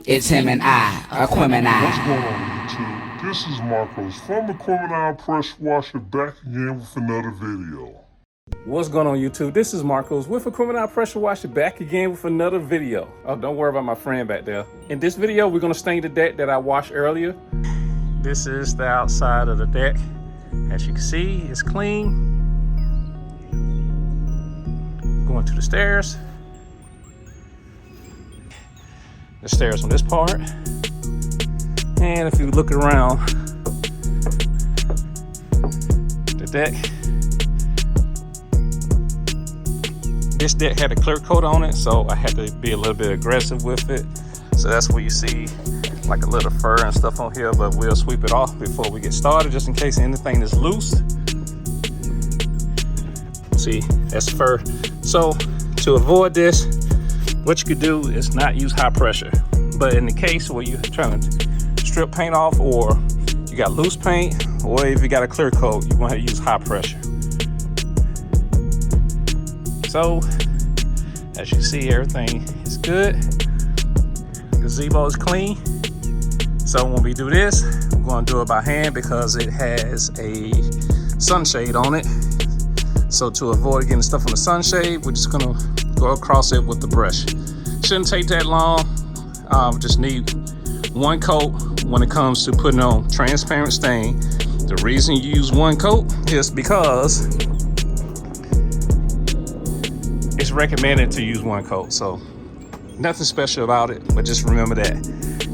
It's him and I, What's going Aquemini. on YouTube? This is Marcos from Aquemini Pressure Washer back again with another video. What's going on YouTube? This is Marcos with Aquemini Pressure Washer back again with another video. Oh, don't worry about my friend back there. In this video, we're gonna stain the deck that I washed earlier. This is the outside of the deck. As you can see, it's clean. Going to the stairs. The stairs on this part. And if you look around the deck, this deck had a clear coat on it, so I had to be a little bit aggressive with it. So that's where you see like a little fur and stuff on here, but we'll sweep it off before we get started, just in case anything is loose. See, that's fur. So to avoid this, what you could do is not use high pressure. But in the case where you're trying to strip paint off, or you got loose paint, or if you got a clear coat, you want to use high pressure. So, as you see, everything is good. Gazebo is clean. So when we do this, I'm going to do it by hand because it has a sunshade on it. So to avoid getting stuff on the sunshade, we're just going to go across it with the brush. Shouldn't take that long. Just need one coat when it comes to putting on transparent stain. The reason you use one coat is because it's recommended to use one coat. So nothing special about it, but just remember that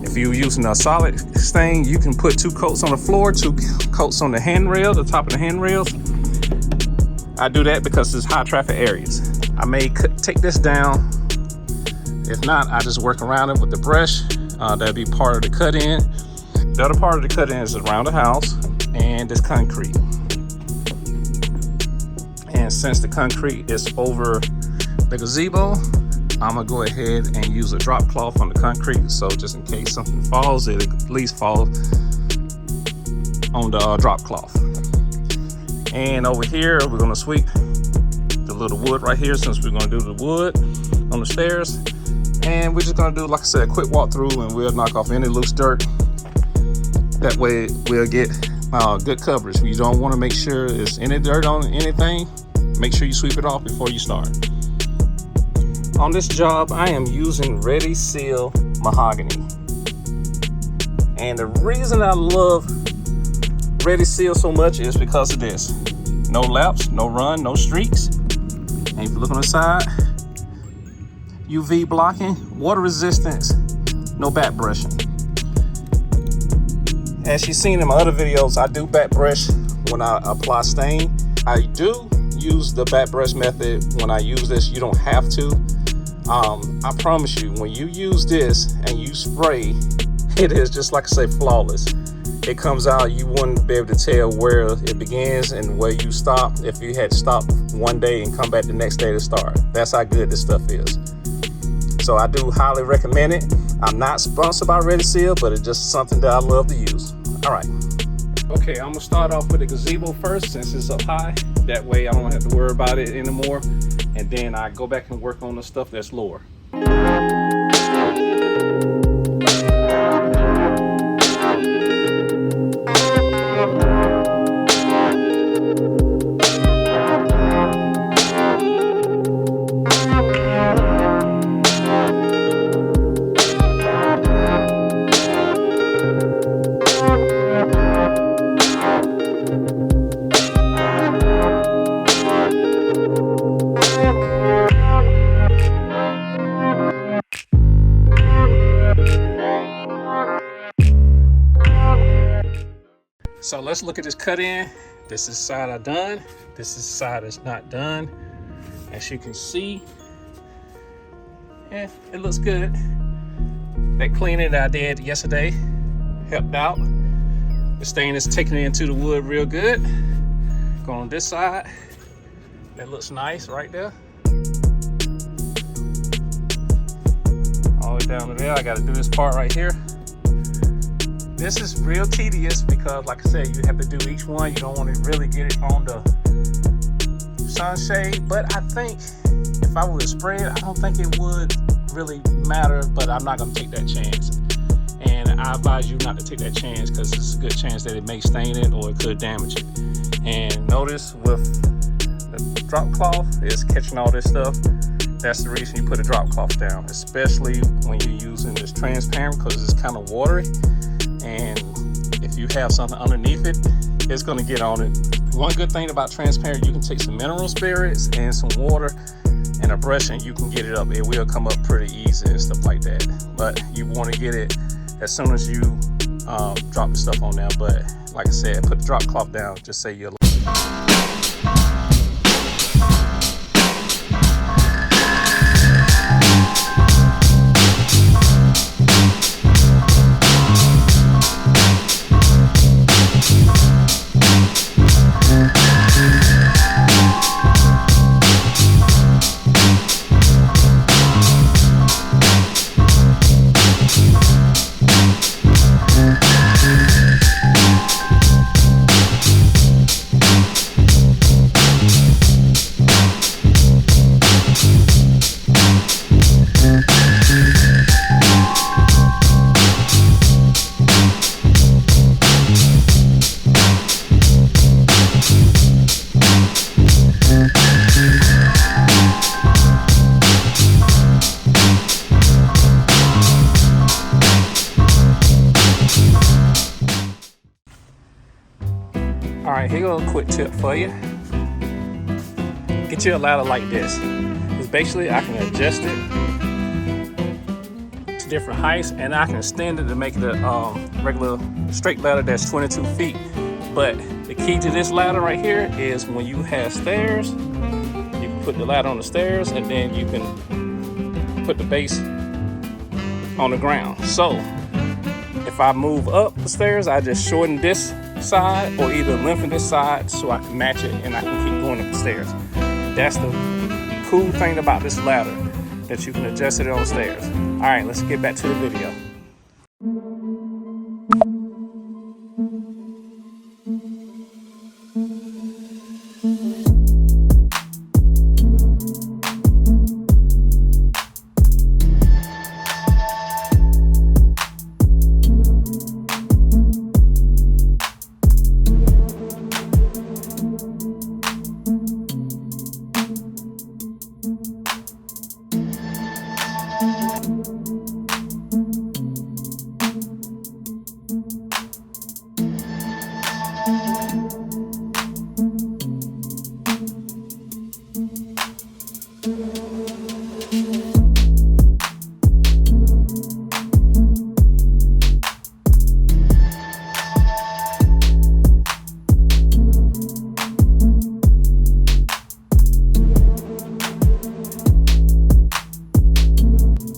if you're using a solid stain, you can put 2 coats on the floor, 2 coats on the handrail, the top of the handrails. I do that because it's high traffic areas. I may take this down. If not, I just work around it with the brush. That'll be part of the cut-in. The other part of the cut-in is around the house and this concrete. And since the concrete is over the gazebo, I'm gonna go ahead and use a drop cloth on the concrete. So just in case something falls, it at least falls on the drop cloth. And over here, we're gonna sweep the little wood right here, since we're gonna do the wood on the stairs. And we're just gonna do, like I said, a quick walkthrough, and we'll knock off any loose dirt. That way we'll get good coverage. You don't wanna make sure there's any dirt on anything. Make sure you sweep it off before you start. On this job, I am using Ready Seal mahogany. And the reason I love Ready Seal so much is because of this. No lapse, no run, no streaks. And if you look on the side, UV blocking, water resistance, no back brushing. As you've seen in my other videos, I do back brush when I apply stain. I do use the back brush method when I use this. You don't have to. I promise you, when you use this and you spray, it is just, like I say, flawless. It comes out, you wouldn't be able to tell where it begins and where you stop if you had stopped one day and come back the next day to start. That's how good this stuff is. So I do highly recommend it. I'm not sponsored by Ready Seal, but it's just something that I love to use. All right. Okay, I'm gonna start off with the gazebo first, since it's up high. That way I don't have to worry about it anymore. And then I go back and work on the stuff that's lower. So let's look at this cut in. This is the side I done. This is the side that's not done. As you can see, yeah, it looks good. That cleaning that I did yesterday helped out. The stain is taking it into the wood real good. Go on this side. That looks nice right there. All the way down to there, I gotta do this part right here. This is real tedious because, like I said, you have to do each one. You don't want to really get it on the sunshade, but I think if I were to spray it, I don't think it would really matter, but I'm not gonna take that chance. And I advise you not to take that chance because it's a good chance that it may stain it or it could damage it. And notice with the drop cloth, it's catching all this stuff. That's the reason you put a drop cloth down, especially when you're using this transparent, because it's kind of watery. And if you have something underneath it, it's gonna get on it. One good thing about transparent, you can take some mineral spirits and some water and a brush and you can get it up. It will come up pretty easy and stuff like that. But you wanna get it as soon as you drop the stuff on there. But like I said, put the drop cloth down, just say you're All right, here goes a quick tip for you. Get you a ladder like this. Because basically I can adjust it to different heights and I can extend it to make it a regular straight ladder that's 22 feet. But the key to this ladder right here is when you have stairs, you can put the ladder on the stairs and then you can put the base on the ground. So if I move up the stairs, I just shorten this side or either lengthen this side so I can match it and I can keep going up the stairs. That's the cool thing about this ladder, that you can adjust it on the stairs. All right, let's get back to the video.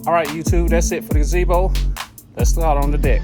All right, YouTube, that's it for the gazebo. Let's start on the deck.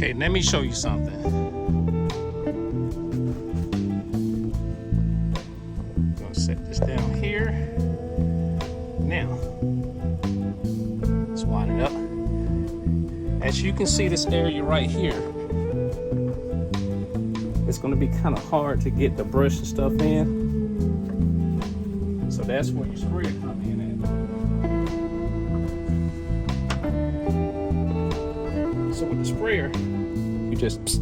Okay, let me show you something. I'm gonna set this down here. Now, let's wind it up. As you can see, this area right here, it's gonna be kind of hard to get the brush and stuff in. So that's where your sprayer comes in at. So with the sprayer, you just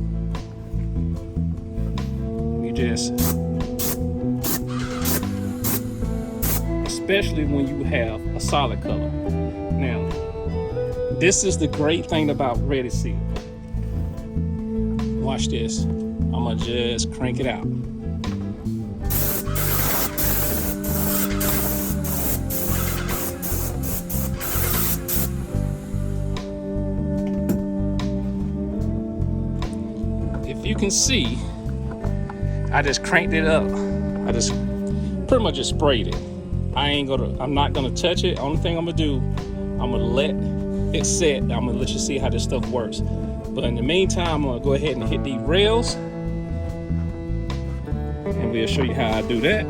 especially when you have a solid color. This is the great thing about Ready Seal. Watch this. I'm gonna just crank it out. If you can see, I just cranked it up. I just pretty much just sprayed it. I'm not gonna touch it. Only thing I'm gonna do, I'm gonna let it set. I'm gonna let you see how this stuff works. But in the meantime, I'm gonna go ahead and hit these rails, and we'll show you how I do that.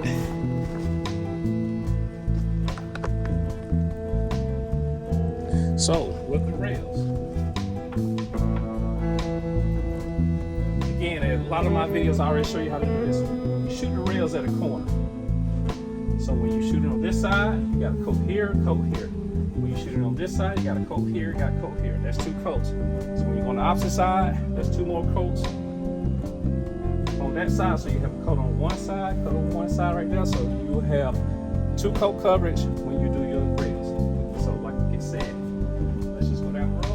So with the rails, again, a lot of my videos I already show you how to do this. You shoot the rails at a corner. So when you shoot it on this side, you got a coat here, coat here. When you shoot it on this side, you got a coat here, you got a coat here. That's 2 coats. So when you go on the opposite side, there's 2 more coats on that side. So you have a coat on one side, coat on one side right there. So you will have 2 coat coverage when you do your rails. So like it said, let's just go down the road.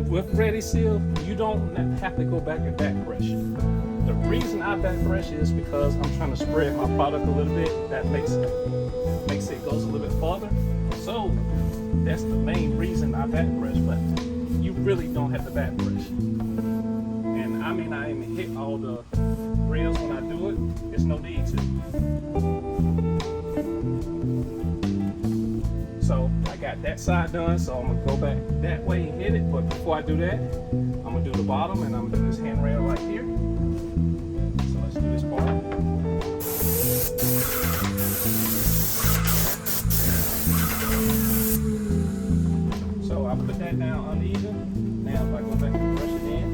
With Ready Seal, you don't have to go back and back brush. The reason I back brush is because I'm trying to spread my product a little bit. That makes it goes a little bit farther. So that's the main reason I back brush, but you really don't have to back brush. And I mean, I even hit all the rails when I do it. There's no need to. So I got that side done, so I'm gonna go back that way and hit it. But before I do that, I'm gonna do the bottom, and I'm gonna do this handrail right here. So let's do this part. So I put that down uneven. Now if I go back and brush it in.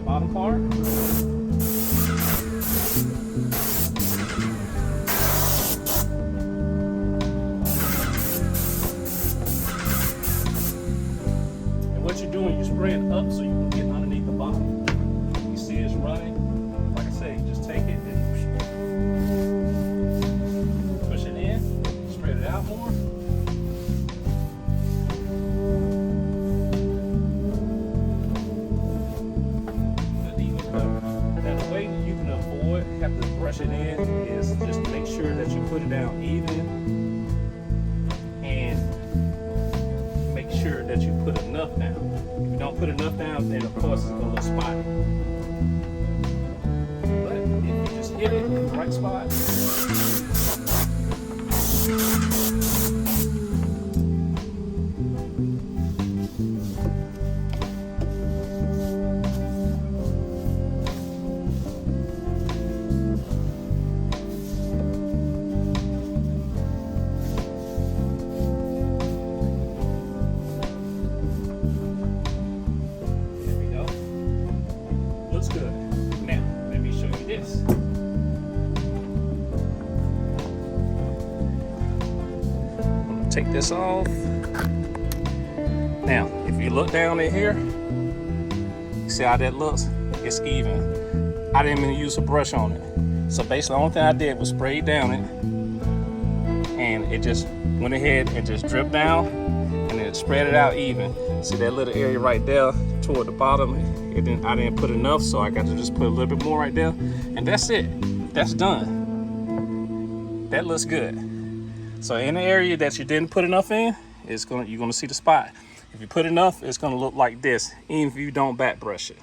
Bottom part. And what you're doing, you're spraying up so you can get underneath the bottom. You see it's running. Like I say, just take it and push it in, spread it out more. Have to brush it in is just make sure that you put it down even and make sure that you put enough down. If you don't put enough down, then of course it's gonna look spotty. But if you just hit it in the right spot, looks good. Now, let me show you this. I'm gonna take this off. Now, if you look down in here, see how that looks? It's even. I didn't even use a brush on it. So basically, the only thing I did was spray down it, and it just went ahead and just dripped down, and then spread it out even. See that little area right there toward the bottom? I didn't put enough, so I got to just put a little bit more right there, and that's it. That's done. That looks good. So in the area that you didn't put enough in, you're gonna see the spot. If you put enough, it's gonna look like this, even if you don't back brush it.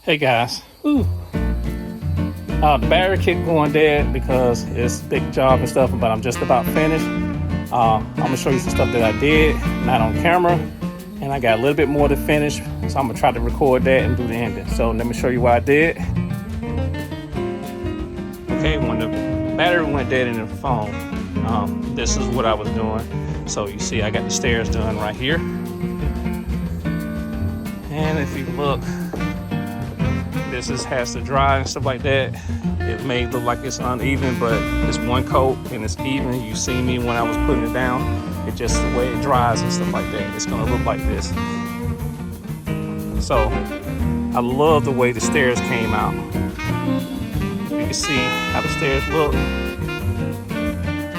Hey guys, the battery kept going dead because it's a big job and stuff, but I'm just about finished. I'm gonna show you some stuff that I did, not on camera, and I got a little bit more to finish, so I'm gonna try to record that and do the ending. So let me show you what I did. Okay, when the battery went dead in the phone, this is what I was doing. So you see I got the stairs done right here. And if you look, this has to dry and stuff like that. It may look like it's uneven, but it's one coat and it's even. You see me when I was putting it down. It's just the way it dries and stuff like that. It's gonna look like this. So I love the way the stairs came out. You can see how the stairs look.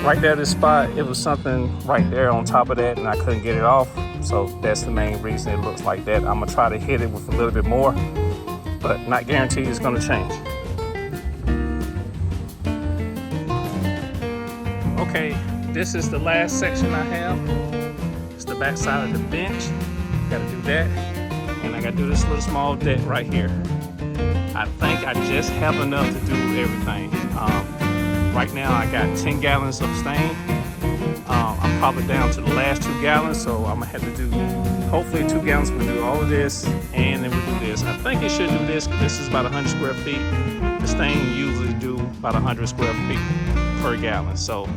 Right there, this spot, it was something right there on top of that and I couldn't get it off. So that's the main reason it looks like that. I'm gonna try to hit it with a little bit more, but not guaranteed it's gonna change. Okay, this is the last section I have. It's the back side of the bench. Gotta do that. And I gotta do this little small deck right here. I think I just have enough to do everything. Right now I got 10 gallons of stain. I'm probably down to the last 2 gallons, so I'm gonna have to do, hopefully 2 gallons will do all of this, and then we'll do this. I think it should do this, because this is about 100 square feet. The stain usually do about 100 square feet per gallon. So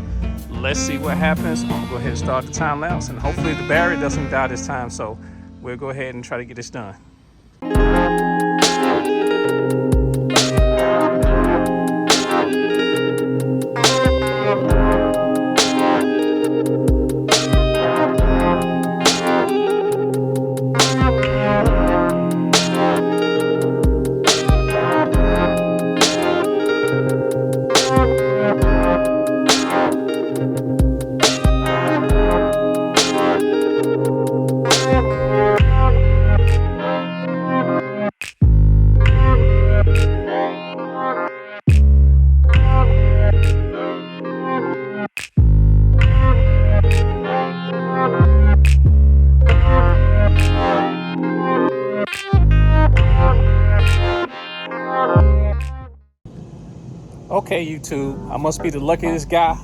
let's see what happens. I'm gonna go ahead and start the time lapse, and hopefully the battery doesn't die this time, so we'll go ahead and try to get this done. Okay, YouTube, I must be the luckiest guy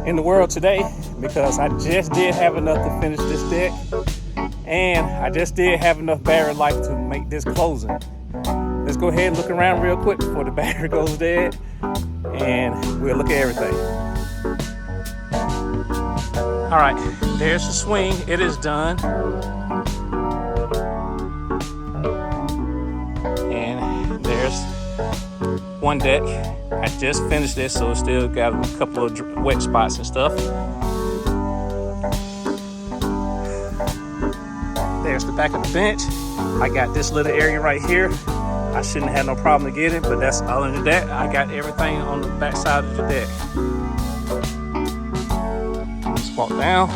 in the world today, because I just did have enough to finish this deck, and I just did have enough battery life to make this closing. Let's go ahead and look around real quick before the battery goes dead, and we'll look at everything. All right, there's the swing. It is done. And there's one deck. I just finished this, so it still got a couple of wet spots and stuff. There's the back of the bench. I got this little area right here. I shouldn't have no problem to get it, but that's other than that, I got everything on the back side of the deck. Let's walk down.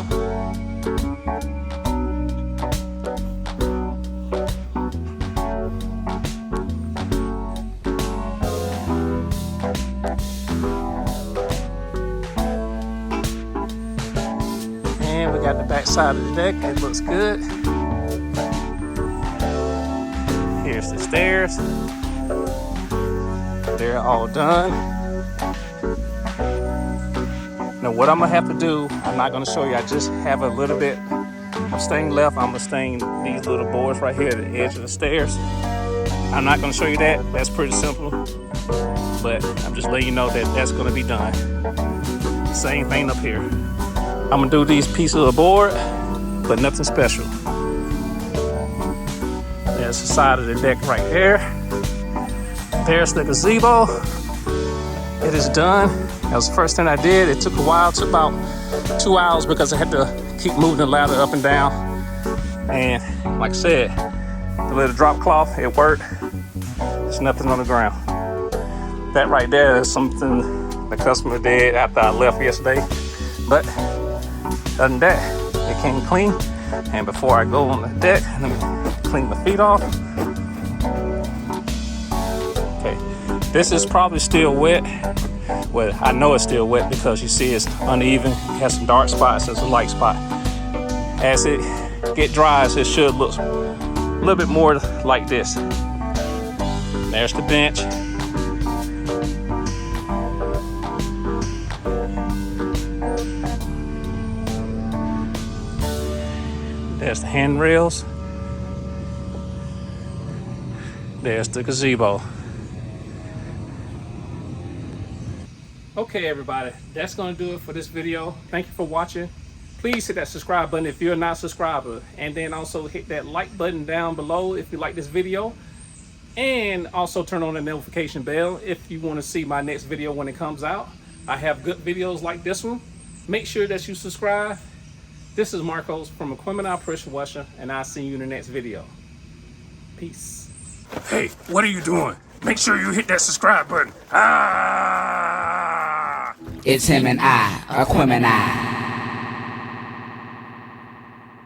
And we got the back side of the deck. It looks good. Here's the stairs. They're all done. Now what I'm gonna have to do, I'm not gonna show you, I just have a little bit of stain left. I'm gonna stain these little boards right here at the edge of the stairs. I'm not gonna show you that, that's pretty simple. But I'm just letting you know that that's gonna be done. Same thing up here. I'm gonna do these pieces of board, but nothing special. There's the side of the deck right there. There's the gazebo. It is done. That was the first thing I did. It took a while. It took about 2 hours because I had to keep moving the ladder up and down. And like I said, the little drop cloth, it worked. There's nothing on the ground. That right there is something the customer did after I left yesterday. But other than that, it came clean. And before I go on the deck, let me clean my feet off. Okay, this is probably still wet. Well, I know it's still wet because you see it's uneven. It has some dark spots and some light spot. As it get dries, it should look little bit more like this. There's the bench. There's the handrails. There's the gazebo. Okay, everybody, that's gonna do it for this video. Thank you for watching. Please hit that subscribe button if you're not a subscriber, and then also hit that like button down below if you like this video, and also turn on the notification bell if you want to see my next video when it comes out. I have good videos like this one. Make sure that you subscribe. This is Marcos from Equipment Pressure Washer, and I'll see you in the next video. Peace. Hey, what are you doing? Make sure you hit that subscribe button. Ah! It's him and I, Aquemini.